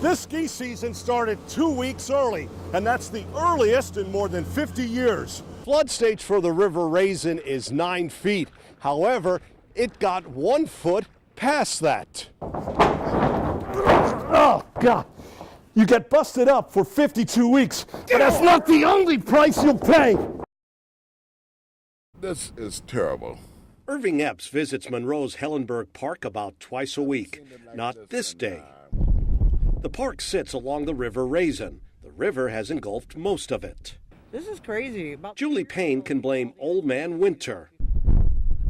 This ski season started 2 weeks early, and that's the earliest in more than 50 years. Flood stage for the River Raisin is 9 feet. However, it got 1 foot past that. Oh, God. You get busted up for 52 weeks, but that's not the only price you'll pay. This is terrible. Irving Epps visits Monroe's Hellenberg Park about twice a week. Not this day. The park sits along the River Raisin. The river has engulfed most of it. This is crazy. Julie Payne can blame Old Man Winter.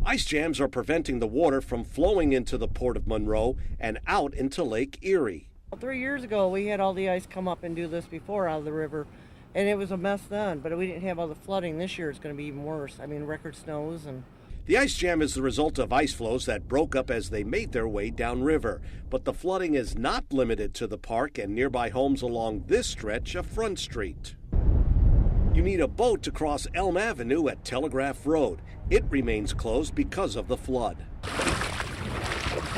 Ice jams are preventing the water from flowing into the Port of Monroe and out into Lake Erie. 3 years ago, we had all the ice come up and do this before out of the river, and it was a mess then, but we didn't have all the flooding. This year it's going to be even worse. I mean, record snows and... The ice jam is the result of ice flows that broke up as they made their way downriver. But the flooding is not limited to the park and nearby homes along this stretch of Front Street. You need a boat to cross Elm Avenue at Telegraph Road. It remains closed because of the flood.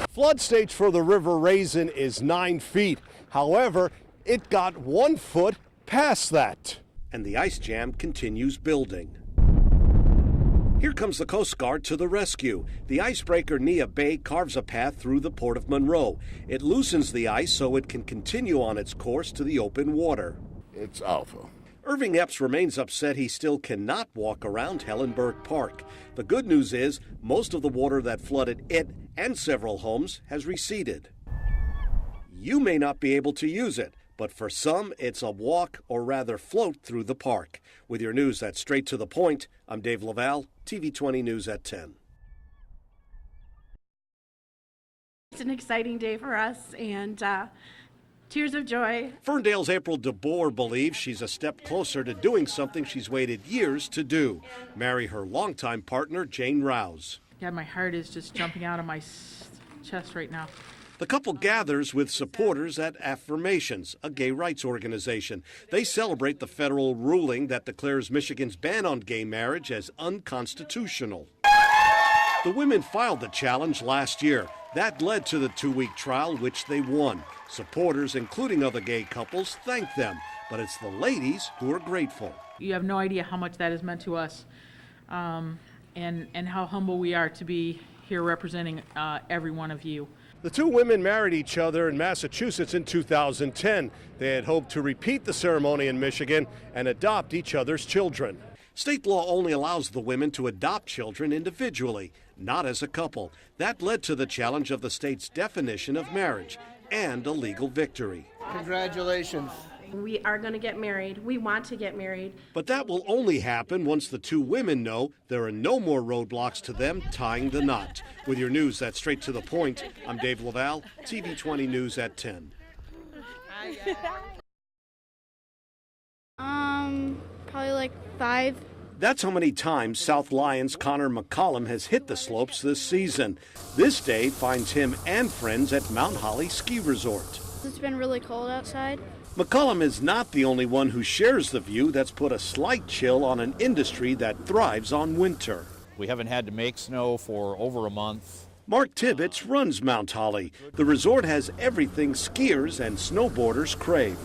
Flood stage for the River Raisin is 9 feet. However, it got 1 foot past that. And the ice jam continues building. Here comes the Coast Guard to the rescue. The icebreaker Nia Bay carves a path through the Port of Monroe. It loosens the ice so it can continue on its course to the open water. It's awful. Irving Epps remains upset he still cannot walk around Hellenberg Park. The good news is most of the water that flooded it and several homes has receded. You may not be able to use it, but for some, it's a walk or rather float through the park. With your news that's straight to the point, I'm Dave Leval, TV 20 News at 10. It's an exciting day for us and tears of joy. Ferndale's April DeBoer believes she's a step closer to doing something she's waited years to do, marry her longtime partner, Jane Rouse. Yeah, my heart is just jumping out of my chest right now. The couple gathers with supporters at Affirmations, a gay rights organization. They celebrate the federal ruling that declares Michigan's ban on gay marriage as unconstitutional. The women filed the challenge last year. That led to the 2-week trial, which they won. Supporters, including other gay couples, thanked them, but it's the ladies who are grateful. You have no idea how much that has meant to us, and how humble we are to be here representing every one of you. The two women married each other in Massachusetts in 2010. They had hoped to repeat the ceremony in Michigan and adopt each other's children. State law only allows the women to adopt children individually, not as a couple. That led to the challenge of the state's definition of marriage and a legal victory. Congratulations. We are going to get married. We want to get married. But that will only happen once the two women know there are no more roadblocks to them tying the knot. With your news that's straight to the point, I'm Dave Leval, TV 20 News at 10. Probably like 5. That's how many times South Lyons' Connor McCollum has hit the slopes this season. This day finds him and friends at Mount Holly Ski Resort. It's been really cold outside. McCollum is not the only one who shares the view that's put a slight chill on an industry that thrives on winter. We haven't had to make snow for over a month. Mark Tibbetts runs Mount Holly. The resort has everything skiers and snowboarders crave.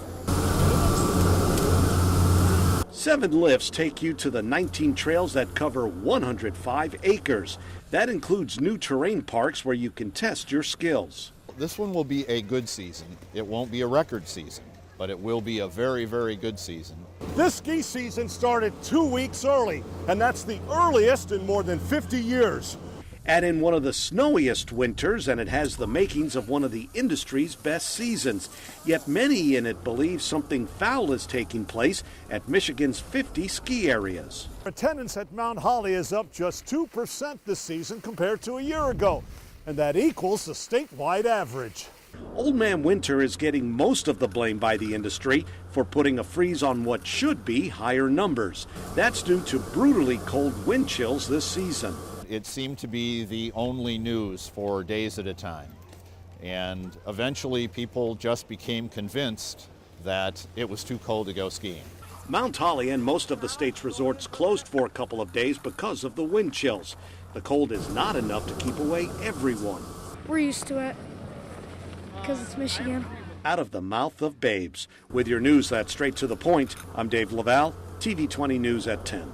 7 lifts take you to the 19 trails that cover 105 acres. That includes new terrain parks where you can test your skills. This one will be a good season. It won't be a record season, but it will be a very, very good season. This ski season started 2 weeks early, and that's the earliest in more than 50 years. Add in one of the snowiest winters, and it has the makings of one of the industry's best seasons. Yet many in it believe something foul is taking place at Michigan's 50 ski areas. Attendance at Mount Holly is up just 2% this season compared to a year ago, and that equals the statewide average. Old Man Winter is getting most of the blame by the industry for putting a freeze on what should be higher numbers. That's due to brutally cold wind chills this season. It seemed to be the only news for days at a time. And eventually people just became convinced that it was too cold to go skiing. Mount Holly and most of the state's resorts closed for a couple of days because of the wind chills. The cold is not enough to keep away everyone. We're used to it because it's Michigan. out of the mouth of babes. With your news that's straight to the point, I'm Dave Leval, TV 20 News at 10.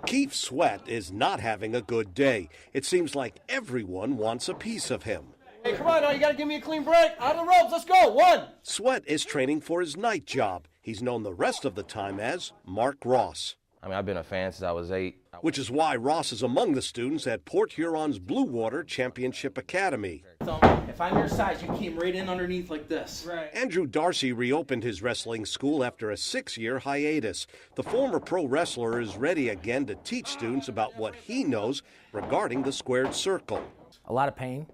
Keith Sweat is not having a good day. It seems like everyone wants a piece of him. Hey, come on now, you gotta give me a clean break. Out of the ropes, let's go. One. Sweat is training for his night job. He's known the rest of the time as Mark Ross. I mean, I've been a fan since I was 8. Which is why Ross is among the students at Port Huron's Blue Water Championship Academy. So, if I'm your size, you came right in underneath like this. Right. Andrew Darcy reopened his wrestling school after a 6-year hiatus. The former pro wrestler is ready again to teach students about what he knows regarding the squared circle. A lot of pain.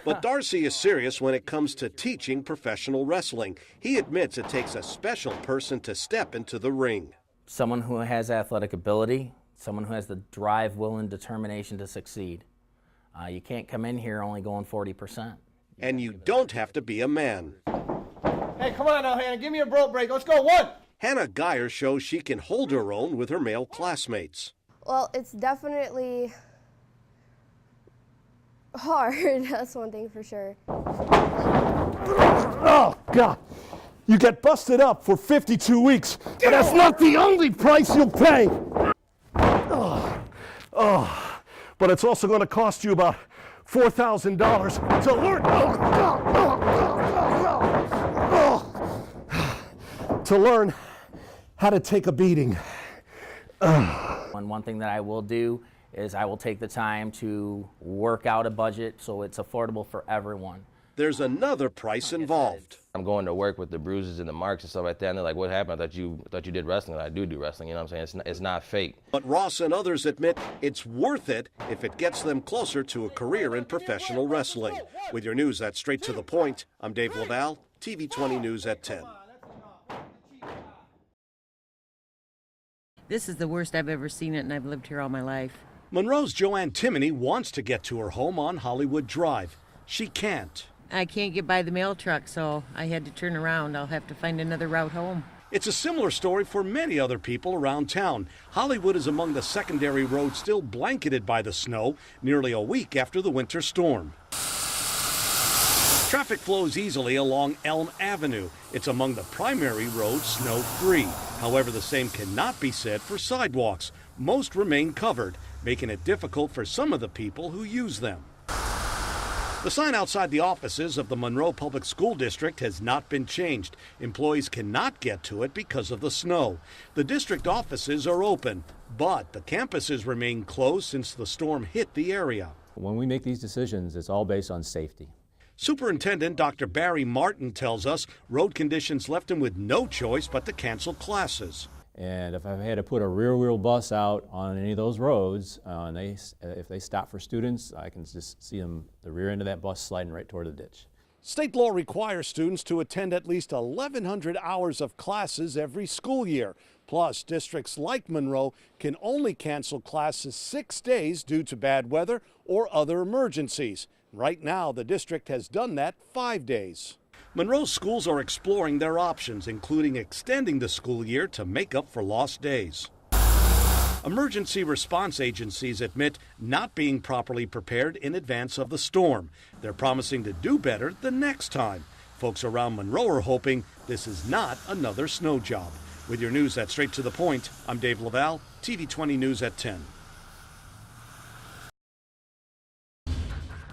But Darcy is serious when it comes to teaching professional wrestling. He admits it takes a special person to step into the ring. Someone who has athletic ability, someone who has the drive, will, and determination to succeed. You can't come in here only going 40%. And you don't have to be a man. Hey, come on now, Hannah, give me a broke break. Let's go. One. Hannah Geyer shows she can hold her own with her male classmates. Well, it's definitely hard. That's one thing for sure. Oh, God. You get busted up for 52 weeks, but that's not the only price you'll pay. But it's also going to cost you about $4,000 to learn how to take a beating. And one thing that I will do is I will take the time to work out a budget so it's affordable for everyone. There's another price involved. I'm going to work with the bruises and the marks and stuff like that, and they're like, what happened? I thought you did wrestling. I do wrestling, you know what I'm saying? It's not fake. But Ross and others admit it's worth it if it gets them closer to a career in professional wrestling. With your news that's straight to the point, I'm Dave Leval, TV 20 News at 10. This is the worst I've ever seen it, and I've lived here all my life. Monroe's Joanne Timoney wants to get to her home on Hollywood Drive. She can't. I can't get by the mail truck, so I had to turn around. I'll have to find another route home. It's a similar story for many other people around town. Hollywood is among the secondary roads still blanketed by the snow nearly a week after the winter storm. Traffic flows easily along Elm Avenue. It's among the primary roads snow-free. However, the same cannot be said for sidewalks. Most remain covered, making it difficult for some of the people who use them. The sign outside the offices of the Monroe Public School District has not been changed. Employees cannot get to it because of the snow. The district offices are open, but the campuses remain closed since the storm hit the area. When we make these decisions, it's all based on safety. Superintendent Dr. Barry Martin tells us road conditions left him with no choice but to cancel classes. And if I had to put a rear-wheel bus out on any of those roads, and if they stop for students, I can just see them, the rear end of that bus sliding right toward the ditch. State law requires students to attend at least 1,100 hours of classes every school year. Plus, districts like Monroe can only cancel classes 6 days due to bad weather or other emergencies. Right now, the district has done that 5 days. Monroe schools are exploring their options, including extending the school year to make up for lost days. Emergency response agencies admit not being properly prepared in advance of the storm. They're promising to do better the next time. Folks around Monroe are hoping this is not another snow job. With your news that's straight to the point, I'm Dave Leval, TV 20 News at 10.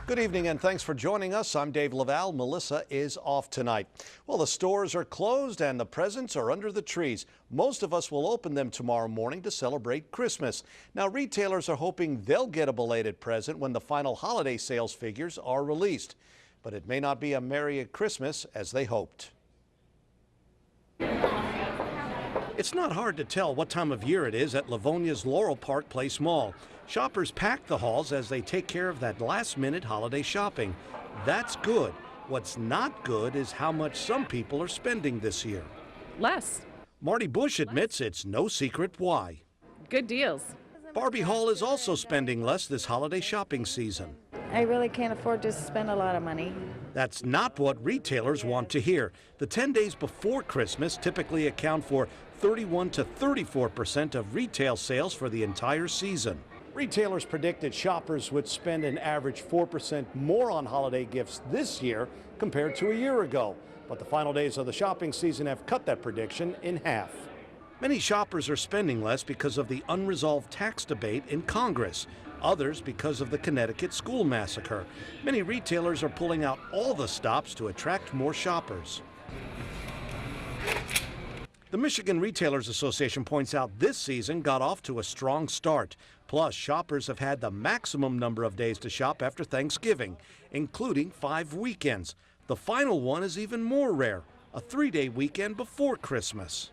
Good evening and thanks for joining us. I'm Dave Leval. Melissa is off tonight. Well, the stores are closed and the presents are under the trees. Most of us will open them tomorrow morning to celebrate Christmas. Now, retailers are hoping they'll get a belated present when the final holiday sales figures are released. But it may not be a Merry Christmas as they hoped. It's not hard to tell what time of year it is at Livonia's Laurel Park Place Mall. Shoppers pack the halls as they take care of that last-minute holiday shopping. That's good. What's not good is how much some people are spending this year. Less. Marty Bush admits it's no secret why. Good deals. Barbie Hall is also spending less this holiday shopping season. I really can't afford to spend a lot of money. That's not what retailers want to hear. The 10 days before Christmas typically account for 31 to 34% of retail sales for the entire season. Retailers predicted shoppers would spend an average 4% more on holiday gifts this year compared to a year ago. But the final days of the shopping season have cut that prediction in half. Many shoppers are spending less because of the unresolved tax debate in Congress. Others because of the Connecticut school massacre. Many retailers are pulling out all the stops to attract more shoppers. The Michigan Retailers Association points out this season got off to a strong start. Plus, shoppers have had the maximum number of days to shop after Thanksgiving, including 5 weekends. The final one is even more rare, a 3-day weekend before Christmas.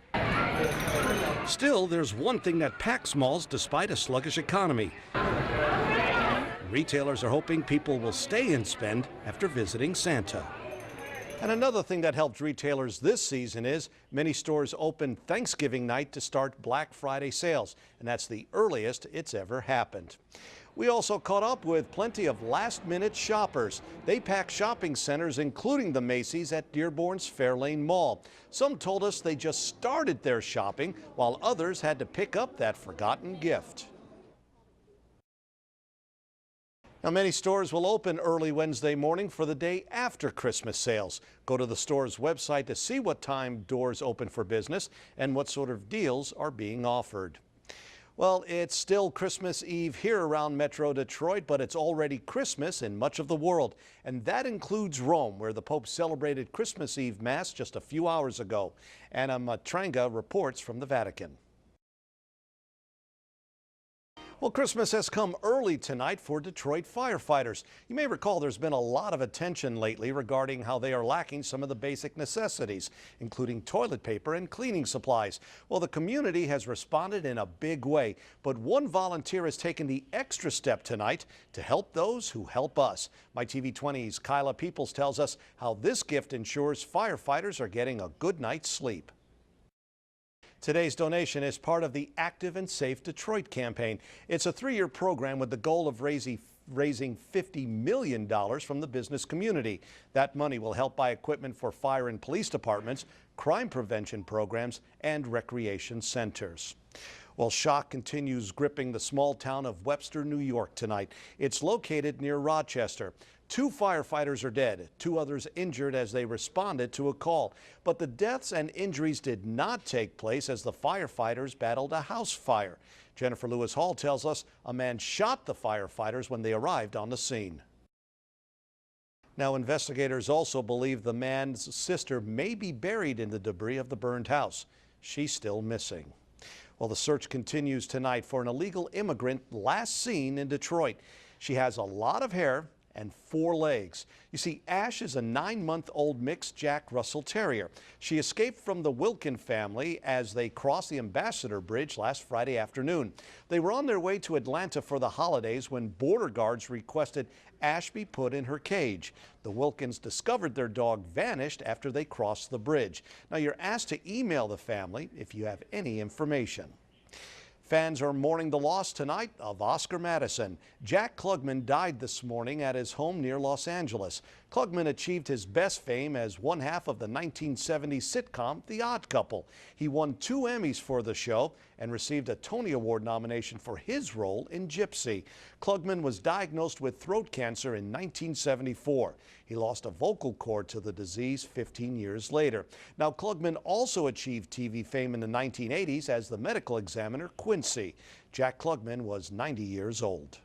Still, there's one thing that packs malls despite a sluggish economy. Retailers are hoping people will stay and spend after visiting Santa. And another thing that helped retailers this season is many stores opened Thanksgiving night to start Black Friday sales, and that's the earliest it's ever happened. We also caught up with plenty of last-minute shoppers. They packed shopping centers, including the Macy's at Dearborn's Fairlane Mall. Some told us they just started their shopping, while others had to pick up that forgotten gift. Now, many stores will open early Wednesday morning for the day after Christmas sales. Go to the store's website to see what time doors open for business and what sort of deals are being offered. Well, it's still Christmas Eve here around Metro Detroit, but it's already Christmas in much of the world. And that includes Rome, where the Pope celebrated Christmas Eve Mass just a few hours ago. Anna Matranga reports from the Vatican. Well, Christmas has come early tonight for Detroit firefighters. You may recall there's been a lot of attention lately regarding how they are lacking some of the basic necessities, including toilet paper and cleaning supplies. Well, the community has responded in a big way, but one volunteer has taken the extra step tonight to help those who help us. My TV 20's Kyla Peoples tells us how this gift ensures firefighters are getting a good night's sleep. Today's donation is part of the Active and Safe Detroit campaign. It's a 3-year program with the goal of raising $50 million from the business community. That money will help buy equipment for fire and police departments, crime prevention programs, and recreation centers. Well, shock continues gripping the small town of Webster, New York tonight. It's located near Rochester. 2 firefighters are dead, 2 others injured as they responded to a call. But the deaths and injuries did not take place as the firefighters battled a house fire. Jennifer Lewis Hall tells us a man shot the firefighters when they arrived on the scene. Now, investigators also believe the man's sister may be buried in the debris of the burned house. She's still missing. Well, the search continues tonight for an illegal immigrant last seen in Detroit. She has a lot of hair and 4 legs. You see, Ash is a 9-month-old mixed Jack Russell Terrier. She escaped from the Wilkin family as they crossed the Ambassador Bridge last Friday afternoon. They were on their way to Atlanta for the holidays when border guards requested Ash be put in her cage. The Wilkins discovered their dog vanished after they crossed the bridge. Now, you're asked to email the family if you have any information. Fans are mourning the loss tonight of Oscar Madison. Jack Klugman died this morning at his home near Los Angeles. Klugman achieved his best fame as one half of the 1970s sitcom The Odd Couple. He won 2 Emmys for the show and received a Tony Award nomination for his role in Gypsy. Klugman was diagnosed with throat cancer in 1974. He lost a vocal cord to the disease 15 years later. Now, Klugman also achieved TV fame in the 1980s as the medical examiner Quincy. Jack Klugman was 90 years old.